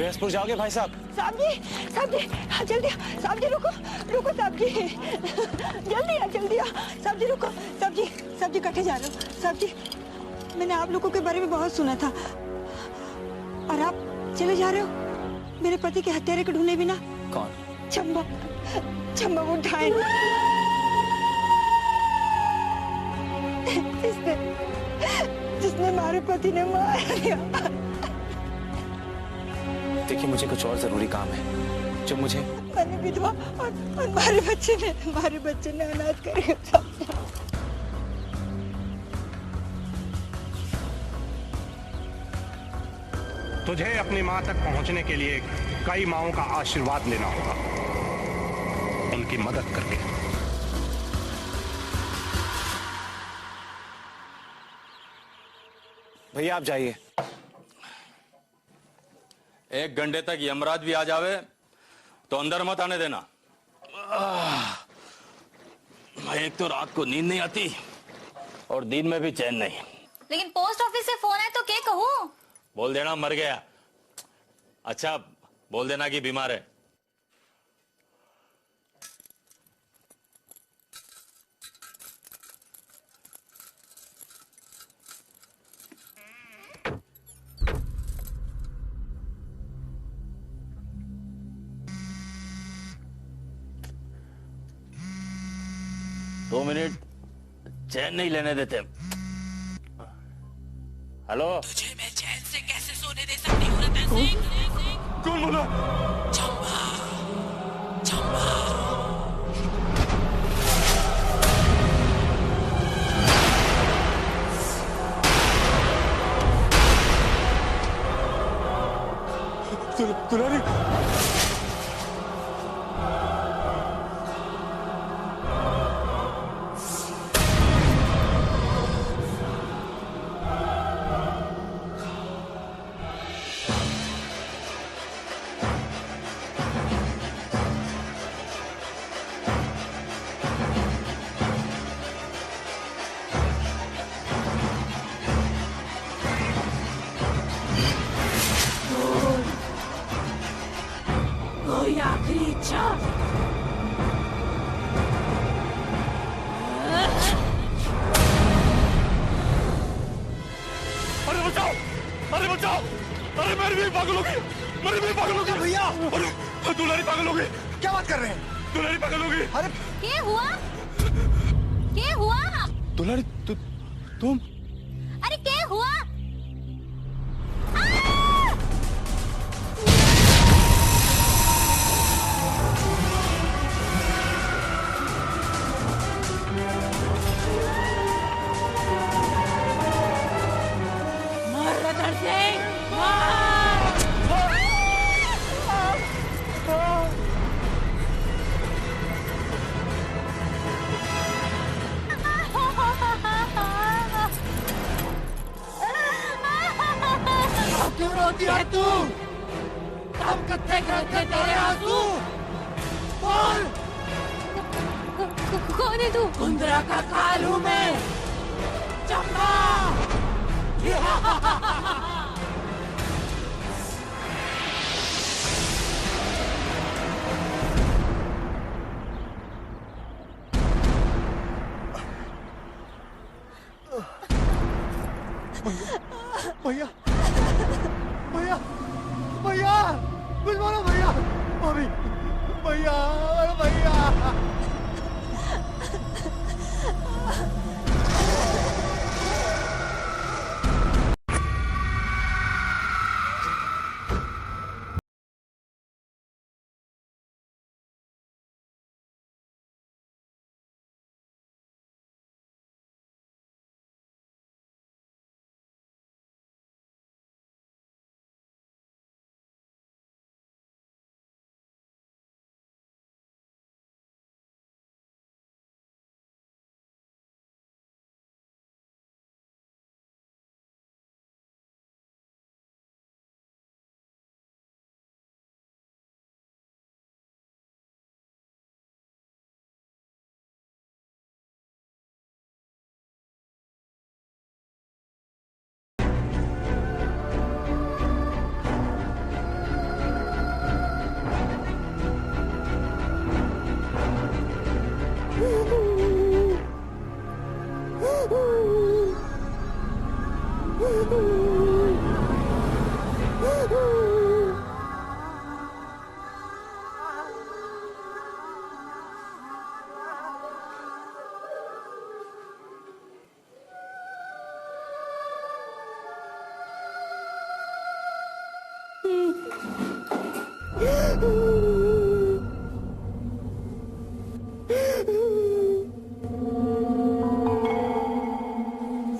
गैसपुर जाओगे भाई साहब? साहब जी, हाँ जल्दी, साहब जी रुको, रुको साहब जी, जल्दी आ, साहब जी रुको, साहब जी कटे जा रहे हो, साहब जी, मैंने आप लोगों के बारे में बहुत सुना था, और आप चले जा रहे हो मेरे पति के हत्यारे को ढूंढने बिना। कौन? चंबा वो ढाई जिसने हमारे पति ने मार दिया। देखिए मुझे कुछ और जरूरी काम है जो मुझे। मैंने विधवा और हमारे बच्चे ने अनाथ कर तुझे अपनी मां तक पहुंचने के लिए कई माओं का आशीर्वाद लेना होगा, उनकी मदद करके। भैया आप जाइए। 1 घंटे तक यमराज भी आ जावे तो अंदर मत आने देना। एक तो रात को नींद नहीं आती और दिन में भी चैन नहीं। लेकिन पोस्ट ऑफिस से फोन है तो क्या कहूँ? बोल देना मर गया। अच्छा बोल देना कि बीमार है। दो मिनट चैन नहीं लेने देते। हेलो, तुझे मैं चैन से कैसे सोने दे सकती हूँ रतन सिंह? कौन बोला? चंबा, चंबा। दुलारी कोई आखिरी इच्छा? अरे बचाओ, अरे बचाओ, अरे मेरी भी पागल हो गई, मेरी भी पागल हो गई भैया। अरे दुलारी पागल हो गई। क्या बात कर रहे हैं? दुलारी पागल हो गई। अरे क्या हुआ? क्या हुआ? दुलारी तुम? अरे क्या हुआ? मर रतन सिंह, मर! क्यों रोती है तू? कब कत्थे करते तेरे आंसू? बोल! कौन है तू? कुंदरा का काल हूँ मैं, चंबा! भैया भैया भैया कुछ बोलो भैया। भाभी भैया, भैया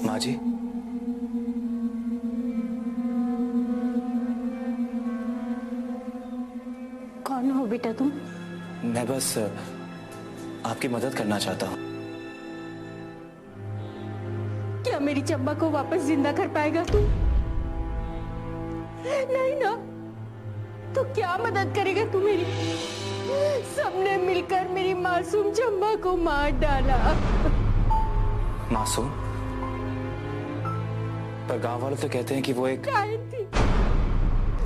माँ जी, कौन हो बेटा तुम? मैं बस आपकी मदद करना चाहता हूँ। क्या मेरी चंबा को वापस जिंदा कर पाएगा तू? नहीं ना, तो क्या मदद करेगा तू मेरी? सबने मिलकर मेरी मासूम चंबा को मार डाला। मासूम? पर गांव वाले तो कहते हैं कि वो एक काहिन थी।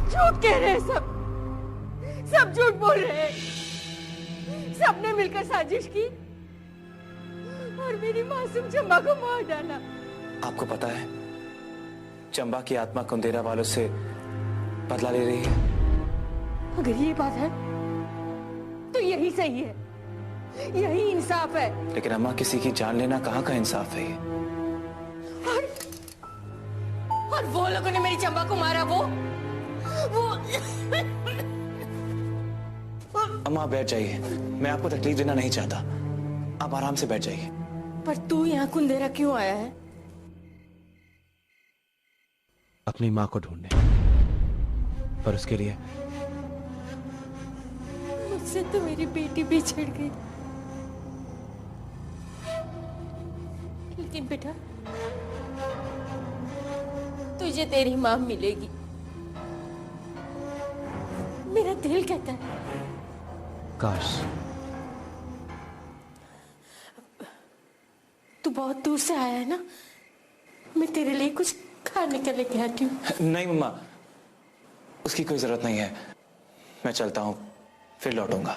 झूठ कह रहे हैं सब झूठ बोल रहे हैं। सबने मिलकर साजिश की और मेरी मासूम चंबा को मार डाला। आपको पता है चंबा की आत्मा कुंदेरा वालों से बदला ले रही है। अगर ये बात है तो यही सही है, यही इंसाफ है। लेकिन अम्मा, किसी की जान लेना कहाँ का इंसाफ है ये? और वो लोगों ने मेरी चंबा को मारा। वो अम्मा बैठ जाइए, मैं आपको तकलीफ देना नहीं चाहता। आप आराम से बैठ जाइए। पर तू यहाँ कुंदेरा क्यों आया है? अपनी माँ को ढूंढने, पर उसके लिए मुझसे तो मेरी बेटी बिछड़ गई, लेकिन बेटा तुझे तेरी माँ मिलेगी। मेरा दिल कहता है। काश। तू बहुत दूर से आया है ना, मैं तेरे लिए कुछ खाने के लेके आती हूँ। नहीं मम्मा, उसकी कोई जरूरत नहीं है। मैं चलता हूँ, फिर लौटूंगा।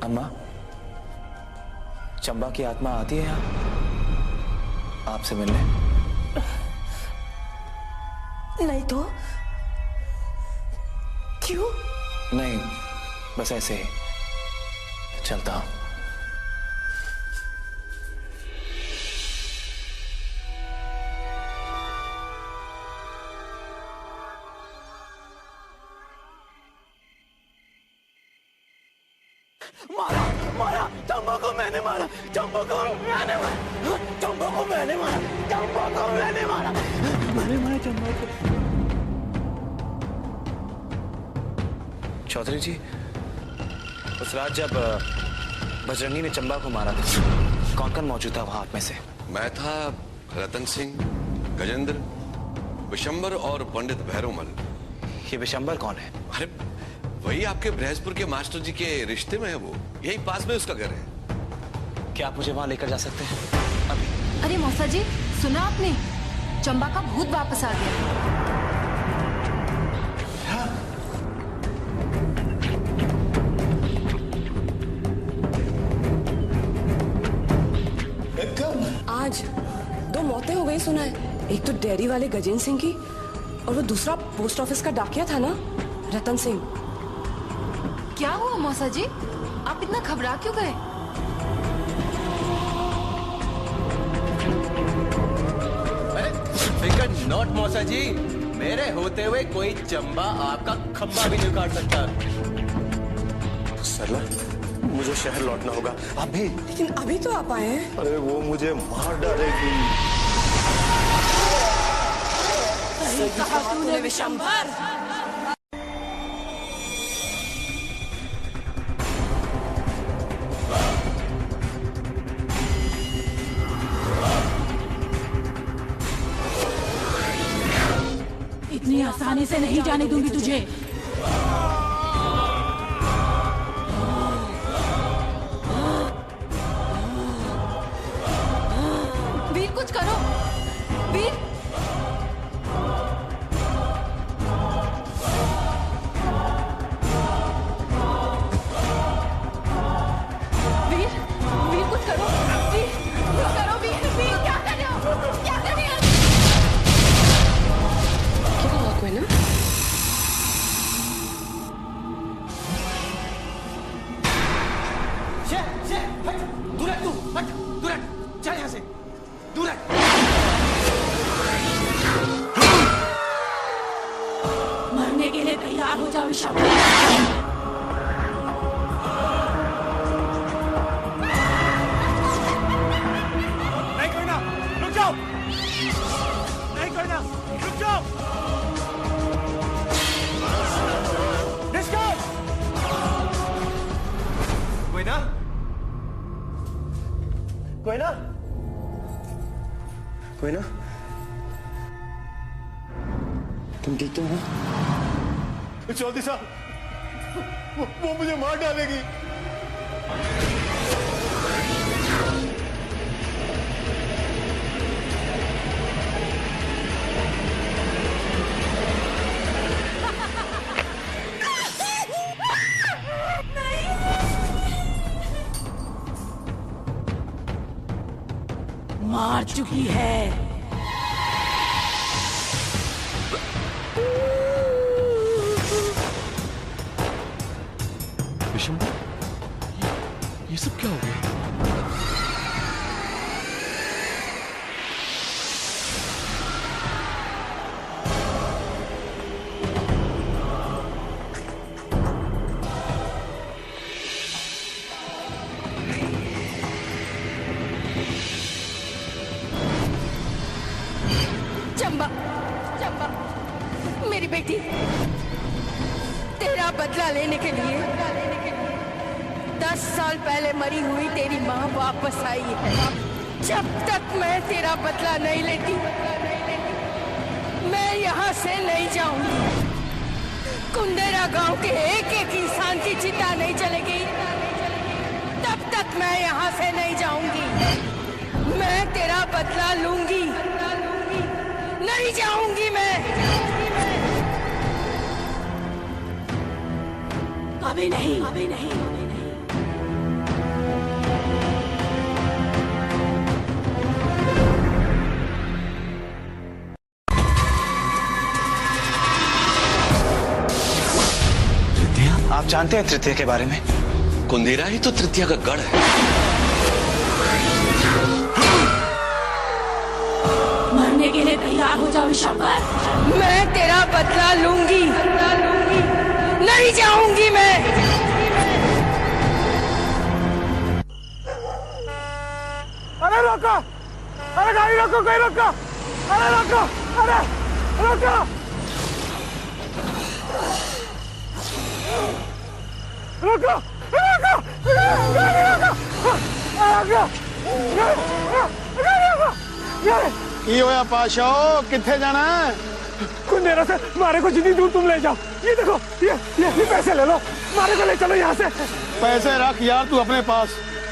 अम्मा, चंबा की आत्मा आती है यहाँ आपसे मिलने? नहीं तो क्यों? नहीं, बस ऐसे ही चलता हूँ। मारा चंबा को मैंने मारा, चंबा को मैंने मारा, चंबा को मैंने मारा, चंबा को मैंने मारा, मैंने मारा चंबा को। चौधरी जी, उस रात जब बजरंगी ने चंबा को मारा था, कौन कौन मौजूद था वहां आप में से? मैं था, रतन सिंह, गजेंद्र, विशंबर और पंडित भैरवमल। ये विशंबर कौन है? अरे वही आपके बृहस्पुर के मास्टर जी के रिश्ते में है वो, यही पास में उसका घर है। क्या आप मुझे वहां लेकर जा सकते हैं अभी? अरे मौसा जी, सुना आपने? चंबा का भूत वापस आ गया। आज 2 मौतें हो गई सुना है। एक तो डेयरी वाले गजेंद्र सिंह की और वो दूसरा पोस्ट ऑफिस का डाकिया था ना, रतन सिंह। क्या हुआ मौसा जी? आप इतना घबरा क्यों गए? फिकर नॉट मौसा जी, मेरे होते हुए कोई चंबा आपका खंबा भी नहीं काट सकता। सरला, मुझे शहर लौटना होगा अभी। लेकिन अभी तो आप आए हैं। अरे वो मुझे मार डालेगी। कहा तूने विशंबर। नहीं जाने दूंगी तुझे। वीर कुछ करो, वीर। वीर, वीर कुछ करो, वीर कुछ करो, वीर, वीर क्या कर रहे हो? क्या कर रहे हो? क्या हुआ कोई ना? दूर हट, तू हट, दूर हट, चल यहाँ से, दूर हट। मरने के लिए तैयार हो जाओ ऋषभ। नहीं कोई ना, रुक जाओ। नहीं कोई ना, रुक जाओ। निष्काम। कोई ना, कोई ना, कोई ना, तुम ठीक तो हो? चौधरी साहब, वो मुझे मार डालेगी। मार चुकी है। विशंभर, ये सब क्या हो गया? चंबा, चंबा, मेरी बेटी, तेरा बदला लेने के लिए 10 साल पहले मरी हुई तेरी माँ वापस आई है। जब तक मैं तेरा बदला नहीं लेती, मैं यहाँ से नहीं जाऊंगी। कुंदेरा गांव के एक एक इंसान की चिता नहीं चलेगी, तब तक मैं यहाँ से नहीं जाऊंगी। मैं तेरा बदला लूंगी, नहीं जाऊंगी मैं। अभी नहीं, अभी नहीं। आप जानते हैं तृतीया के बारे में? कुंदेरा ही तो तृतीया का गढ़ है। मरने के लिए तैयार हो जाओ ऋषभ। मैं तेरा बदला लूंगी, नहीं जाऊंगी मैं। अरे रोको, अरे गाड़ी रोको, कोई रोको, अरे रोको, अरे रोको, रोको, रोको, गाड़ी रोको, की होया पाशाओ, किथे जाना है? कुंदेरा से मारे को जितनी दूर तुम ले जाओ। ये देखो, ये पैसे ले लो, मारे को ले चलो यहाँ से। पैसे रख यार तू अपने पास।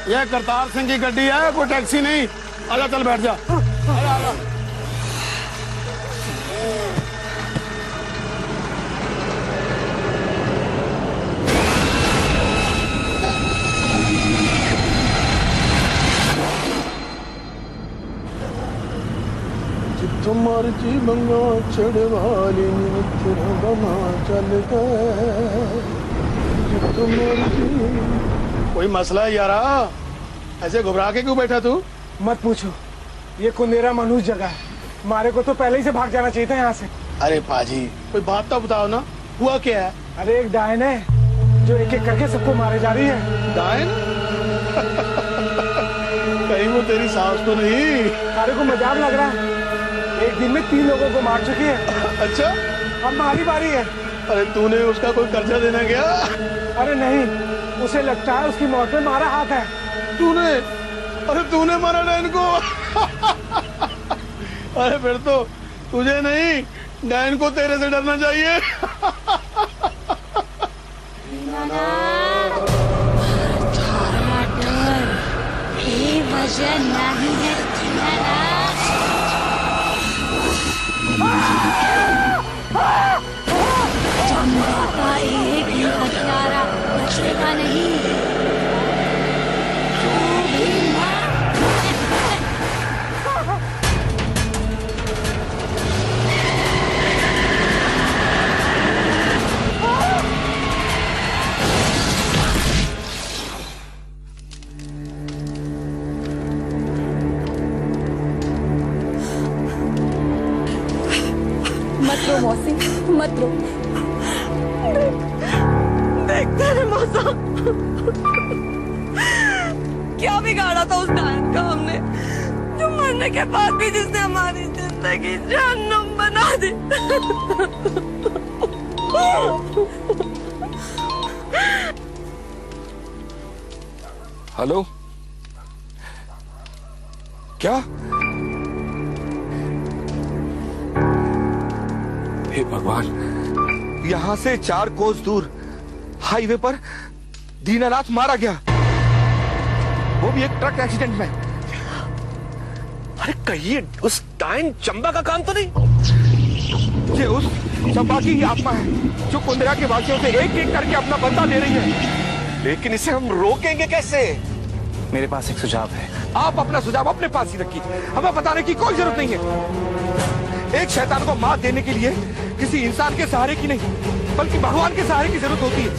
ये करतार सिंह की गड्डी है, कोई टैक्सी नहीं। आजा चल बैठ जा। तुम्हारी बंगा चढ़वाली बना चल गए। कोई मसला है यारा? ऐसे घबरा के क्यों बैठा तू? मत पूछो, ये कुंदेरा मनहूस जगह है। मारे को तो पहले ही से भाग जाना चाहिए था यहाँ से। अरे पाजी, कोई बात तो बताओ ना, हुआ क्या है? अरे एक डायन है जो एक एक करके सबको मारे जा रही है। डायन? कहीं वो तेरी सास तो नहीं? सारे को मजाक लग रहा है। एक दिन में 3 लोगों को मार चुकी है। अच्छा, अब हमारी बारी है। अरे तूने उसका कोई कर्जा देना क्या? अरे नहीं, उसे लगता है उसकी मौत में हमारा हाथ है। तूने? अरे तूने मारा डायन को? अरे फिर तो तुझे नहीं, डैन को तेरे से डरना चाहिए। वजह नहीं है चंबा का एक ही हथियारा बचेगा नहीं। मत रो मौसी, मत रो। देखते रहे मौसा, क्या बिगाड़ा था उस डायन का हमने, जो मरने के बाद भी जिसने हमारी जिंदगी जहन्नुम बना दी। हेलो, क्या? हे भगवान, यहां से 4 कोस दूर हाईवे पर दीनानाथ मारा गया, वो भी एक ट्रक एक्सीडेंट में। अरे कहिए उस डायन चंबा का काम तो नहीं? ये उस चंबा की ही आत्मा है जो कुंदरा के वासियों से एक एक करके अपना बदला ले रही है। लेकिन इसे हम रोकेंगे कैसे? मेरे पास एक सुझाव है। आप अपना सुझाव अपने पास ही रखिए, हमें बताने की कोई जरूरत नहीं है। एक शैतान को मात देने के लिए किसी इंसान के सहारे की नहीं, बल्कि भगवान के सहारे की जरूरत होती है।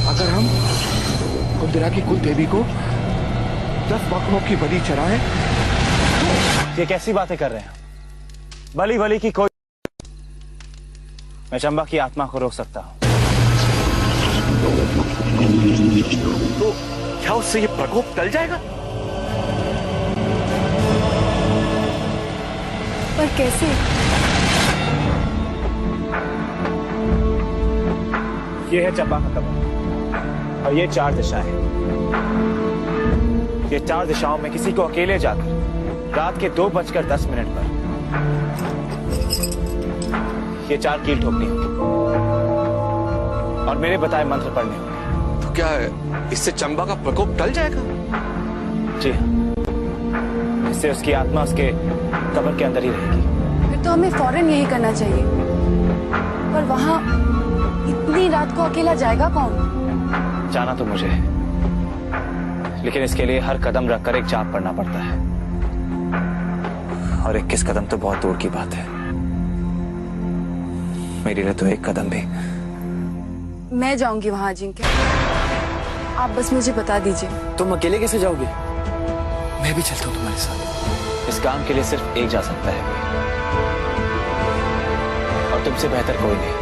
अगर हम कुंदरा की कुल देवी को 10 बकरों की बलि चढ़ाएं। ये कैसी बातें कर रहे हैं? बलि बलि की कोई, मैं चंबा की आत्मा को रोक सकता हूं। तो क्या उससे ये प्रकोप टल जाएगा? पर कैसे? ये है चंबा का कमर और ये 4 दिशाएं। ये 4 दिशाओं में किसी को अकेले जाकर रात के 2:10 पर ये 4 कील ठोकनी होगी और मेरे बताए मंत्र पढ़ने होंगे। तो क्या है, इससे चंबा का प्रकोप टल जाएगा? जी, इससे उसकी आत्मा उसके कब्र के अंदर ही रहेगी। फिर तो हमें फौरन यही करना चाहिए। पर वहां इतनी रात को अकेला जाएगा कौन? जाना तो मुझे, लेकिन इसके लिए हर कदम रखकर एक जाप पढ़ना पड़ता है, और 21 कदम तो बहुत दूर की बात है। मेरे लिए तो 1 कदम भी। मैं जाऊंगी वहां अजिंक्य, आप बस मुझे बता दीजिए। तुम अकेले कैसे जाओगे? मैं भी चलता हूँ तुम्हारे साथ। इस काम के लिए सिर्फ एक जा सकता है, और तुमसे बेहतर कोई नहीं।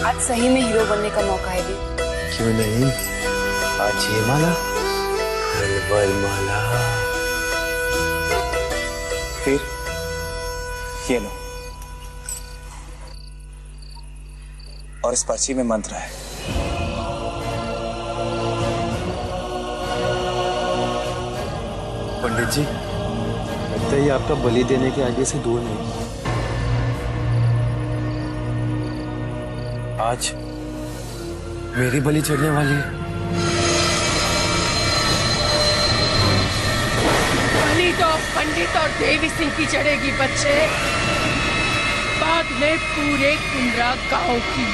आज सही में हीरो बनने का मौका है भी। क्यों नहीं? आज ये माला, हलवल माला। फिर ये लो, और इस पर्ची में मंत्र है। पंडित जी, लगता है ये आपका बलि देने के आगे से दूर नहीं। आज मेरी बलि चढ़ने वाली है। बलि तो पंडित और देवी सिंह की चढ़ेगी बच्चे, बाद में पूरे कुंदरा गांव की।